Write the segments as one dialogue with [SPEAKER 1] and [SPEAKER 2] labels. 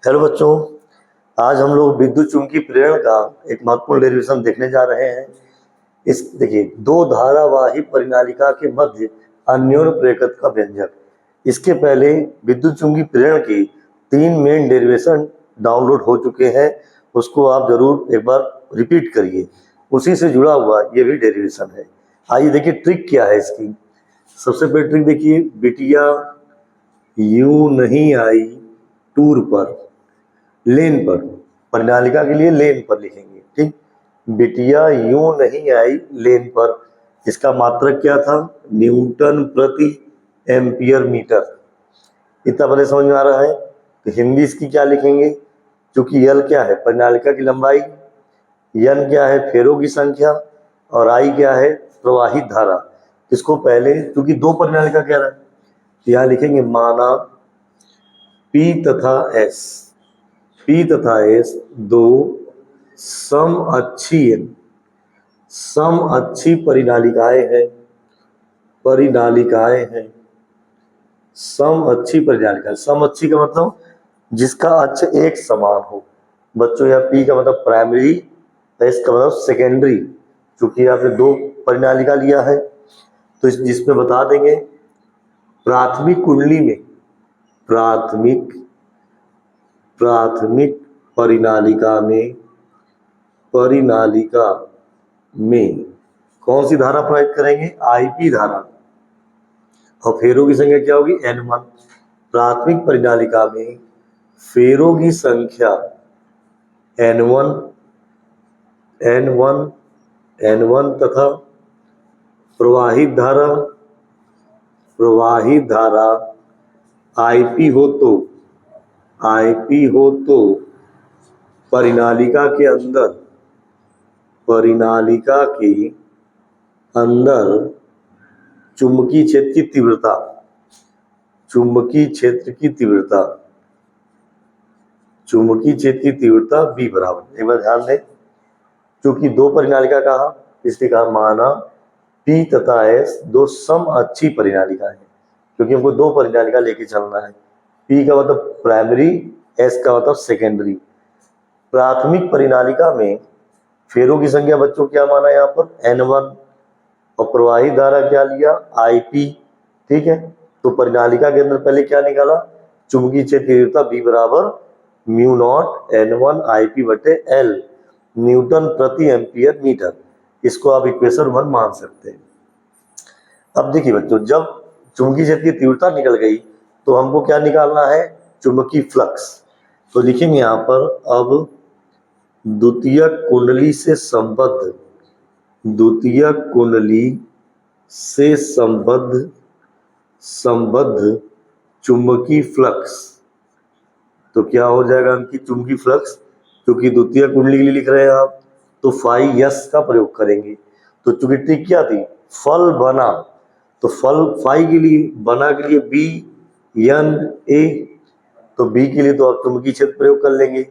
[SPEAKER 1] Hello बच्चों, आज हम लोग विद्युत चुम्बकीय प्रेरण का एक महत्वपूर्ण डेरिवेशन देखने जा रहे हैं। इस देखिए, दो धारावाही परिनालिका के मध्य अन्योन्य प्रेरकत्व का व्यंजक। इसके पहले विद्युत चुम्बकीय प्रेरण की 3 मेन डेरिवेशन डाउनलोड हो चुके हैं। उसको आप जरूर एक बार रिपीट करिए, उसी से जुड़ा हुआ ये भी डेरिवेशन है। आइए देखिए ट्रिक क्या है इसकी। सबसे पहले ट्रिक देखिए, बिटिया यूं नहीं आई टूर पर, लेन पर, परिनालिका के लिए लेन पर लिखेंगे। ठीक, बिटिया यूं नहीं आई लेन पर, इसका मात्रक क्या था? न्यूटन प्रति एम्पियर मीटर। इतना पहले समझ में आ रहा है। तो हिंदी इसकी क्या लिखेंगे? क्योंकि यल क्या है? परिनालिका की लंबाई, एन क्या है? फेरों की संख्या, और आई क्या है? प्रवाहित धारा। इसको पहले, क्योंकि दो परिनालिका कह रहा है, तो यहाँ लिखेंगे माना P तथा S, P तथा S दो सम अच्छी परिनालिकाएं हैं, सम अच्छी परिनालिका। सम अच्छी का मतलब जिसका अक्ष एक समान हो। बच्चों यहाँ P का मतलब प्राइमरी, S का मतलब सेकेंडरी। क्योंकि आपने दो परिनालिका लिया है तो जिसमें बता देंगे प्राथमिक कुंडली में, प्राथमिक परिनालिका में कौन सी धारा प्रवाहित करेंगे? IP धारा। और फेरों की संख्या क्या होगी? N1। प्राथमिक परिनालिका में फेरों की संख्या N1 तथा प्रवाहित धारा IP हो तो परिनालिका के अंदर चुंबकीय क्षेत्र की तीव्रता V बराबर। एक बार ध्यान दें, क्योंकि दो परिनालिका कहा इसलिए कहा माना P तथा S दो सम अच्छी परिनालिका है, क्योंकि हमको दो परिनालिका लेके चलना है। P का मतलब प्राइमरी, S का मतलब सेकेंडरी। प्राथमिक परिनालिका में फेरों की संख्या बच्चों क्या माना यहाँ पर? N1। और प्रवाहित धारा क्या लिया? IP। ठीक है, तो परिनालिका के अंदर पहले क्या निकाला? चुंबकीय क्षेत्र की तीव्रता V बराबर म्यू नॉट N1 IP बटे L, न्यूटन प्रति एम्पियर मीटर। इसको आप इक्वेशन 1 मान सकते हैं। अब देखिए बच्चों, जब चुंबकीय क्षेत्र की तीव्रता निकल गई तो हमको क्या निकालना है? चुंबकीय फ्लक्स। तो लिखेंगे यहाँ पर, अब द्वितीयक कुंडली से संबद्ध चुंबकीय फ्लक्स। तो क्या हो जाएगा उनकी चुंबकीय फ्लक्स? क्योंकि द्वितीय कुंडली के लिए लिख रहे हैं आप, तो फाई यस का प्रयोग करेंगे। तो चूंकि ट्रिक क्या थी? फल बना, तो फल फाई के लिए, बना के लिए बी एन ए, तो बी के लिए तो आप चुंबकीय क्षेत्र प्रयोग कर लेंगे।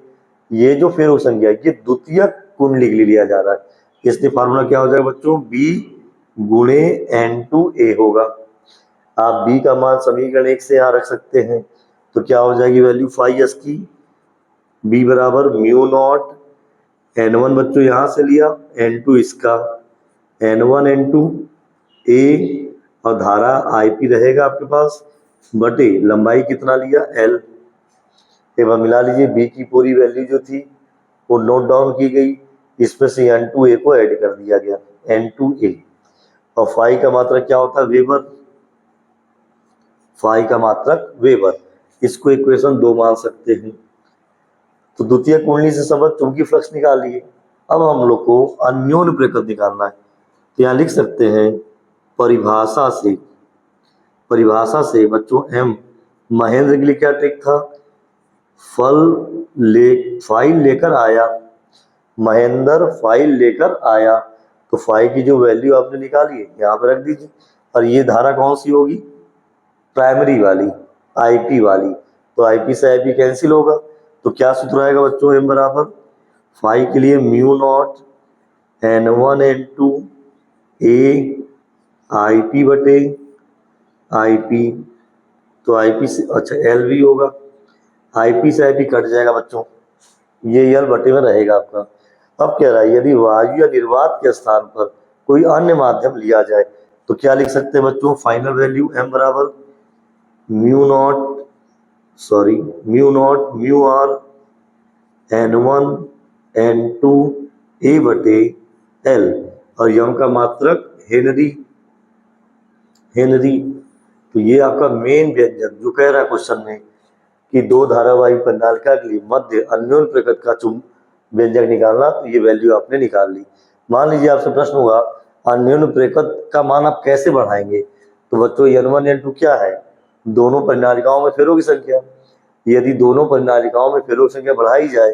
[SPEAKER 1] ये जो फेरो संख्या ये द्वितीय कुंडली के लिए लिया जा रहा है, इसलिए फार्मूला क्या हो जाएगा बच्चों? बी गुणे N2A होगा। आप बी का मान समीकरण 1 से यहाँ रख सकते हैं, तो क्या हो जाएगी वैल्यू फाई एस की? बी बराबर म्यू नॉट N1 बच्चों यहाँ से लिया, N2 इसका, N1 N2 A, और धारा IP रहेगा आपके पास बटे लंबाई कितना लिया? L। एक बार मिला लीजिए, बी की पूरी वैल्यू जो थी वो नोट डाउन की गई, इसमें से N2A को ऐड कर दिया गया, N2A। और फाई का मात्रक क्या होता है? वेबर। इसको इक्वेशन 2 मान सकते हैं। तो द्वितीय कुंडली से संबद्ध चुंबकीय फ्लक्स निकाल लिए। अब हम लोग को अन्योन्य प्रेरकत्व निकालना है, तो यहाँ लिख सकते हैं परिभाषा से बच्चों M। महेंद्र के लिए क्या ट्रिक था? फाइल लेकर आया, महेंद्र फाइल लेकर आया, तो फाइल की जो वैल्यू आपने निकाली है यहाँ पर रख दीजिए। और ये धारा कौन सी होगी? प्राइमरी वाली, IP वाली। तो IP से IP कैंसिल होगा, तो क्या सूत्र आएगा बच्चों? M बराबर फाई के लिए mu naught N1 N2 A IP बटे IP। तो IP से अच्छा LV होगा, IP से IP कट जाएगा बच्चों, ये यल बटे में रहेगा आपका। अब कह रहा है यदि वायु या निर्वात के स्थान पर कोई अन्य माध्यम लिया जाए तो क्या लिख सकते हैं बच्चों? फाइनल वैल्यू m बराबर mu naught mu r n1 n2 a बटे l, और यम का मात्रक हेनरी। तो ये आपका मेन व्यंजक जो कह रहा है क्वेश्चन में कि दो धारावाही प्रणालिका के लिए मध्य अन्योन प्रकृत का व्यंजक निकालना, तो ये वैल्यू आपने निकाल ली। मान लीजिए आपसे प्रश्न होगा अन्योन प्रकृत का मान आप कैसे बढ़ाएंगे? तो बच्चों n1 n2 क्या है? दोनों प्रणालिकाओं में फेरों की संख्या। यदि दोनों प्रणालिकाओं में फेरों की संख्या बढ़ाई जाए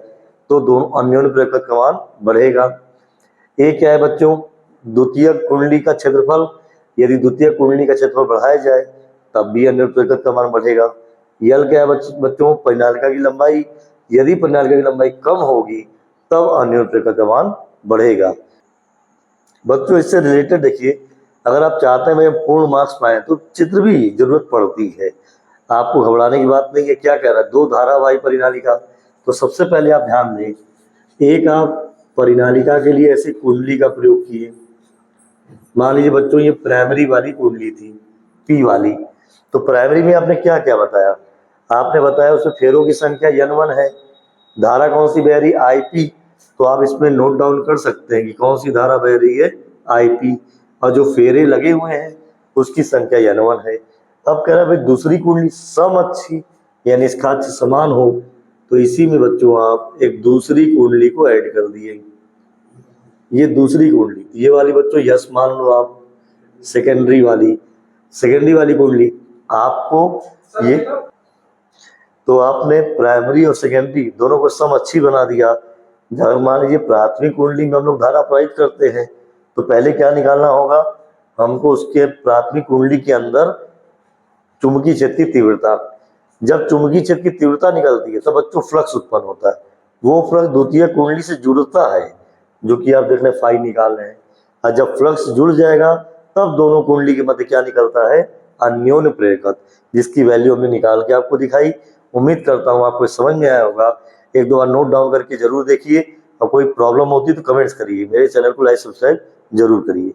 [SPEAKER 1] तो दोनों अन्योन प्रकृत का मान बढ़ेगा। ए क्या है बच्चों? द्वितीय कुंडली का क्षेत्रफल। यदि द्वितीय कुंडली का क्षेत्रफल बढ़ाया जाए तब भी अन्योन प्रकृत का मान बढ़ेगा। यल क्या है बच्चों? प्रणालिका की लंबाई। यदि प्रणालिका की लंबाई कम होगी तब अन्योन प्रकृत का मान बढ़ेगा। बच्चों इससे रिलेटेड देखिए, अगर आप चाहते हैं भाई पूर्ण मार्क्स पाए तो चित्र भी जरूरत पड़ती है, आपको घबराने की बात नहीं है। क्या कह रहा है? दो धारावाही परिनालिका। तो सबसे पहले आप ध्यान दें, एक आप परिनालिका के लिए ऐसे कुंडली का प्रयोग किए। मान लीजिए बच्चों ये प्राइमरी वाली कुंडली थी, P वाली। तो प्राइमरी में आपने क्या क्या बताया? आपने बताया उसमें फेरों की संख्या n1 है, धारा कौन सी बह रही? IP। तो आप इसमें नोट डाउन कर सकते हैं कि कौन सी धारा बह रही है? IP। और जो फेरे लगे हुए हैं उसकी संख्या n1 है। अब कह रहा है भाई दूसरी कुंडली सम अच्छी, यानी इसका अक्ष समान हो, तो इसी में बच्चों आप एक दूसरी कुंडली को ऐड कर दिए। ये दूसरी कुंडली, ये वाली बच्चों यस मान लो आप, सेकेंडरी वाली कुंडली आपको ये, तो आपने प्राइमरी और सेकेंडरी दोनों को सम अच्छी बना दिया। अगर मान लीजिए प्राथमिक कुंडली में हम लोग धारा प्रवाहित करते हैं तो पहले क्या निकालना होगा हमको? उसके प्राथमिक कुंडली के अंदर चुंबकीय क्षेत्र की तीव्रता। जब चुंबकीय क्षेत्र की तीव्रता निकलती है तब बच्चों फ्लक्स उत्पन्न होता है। वो फ्लक्स द्वितीय कुंडली से जुड़ता है, जो कि आप देख रहे हैं फाई निकाल रहे हैं। और जब फ्लक्स जुड़ जाएगा तब दोनों कुंडली के मध्य क्या निकलता है? अन्योन्य प्रेरकत्व, जिसकी वैल्यू हमने निकाल के आपको दिखाई। उम्मीद करता हूँ आपको समझ में आया होगा। एक दो बार नोट डाउन करके जरूर देखिए, और कोई प्रॉब्लम होती है तो कमेंट्स करिए। मेरे चैनल को लाइक सब्सक्राइब जरूर करिए।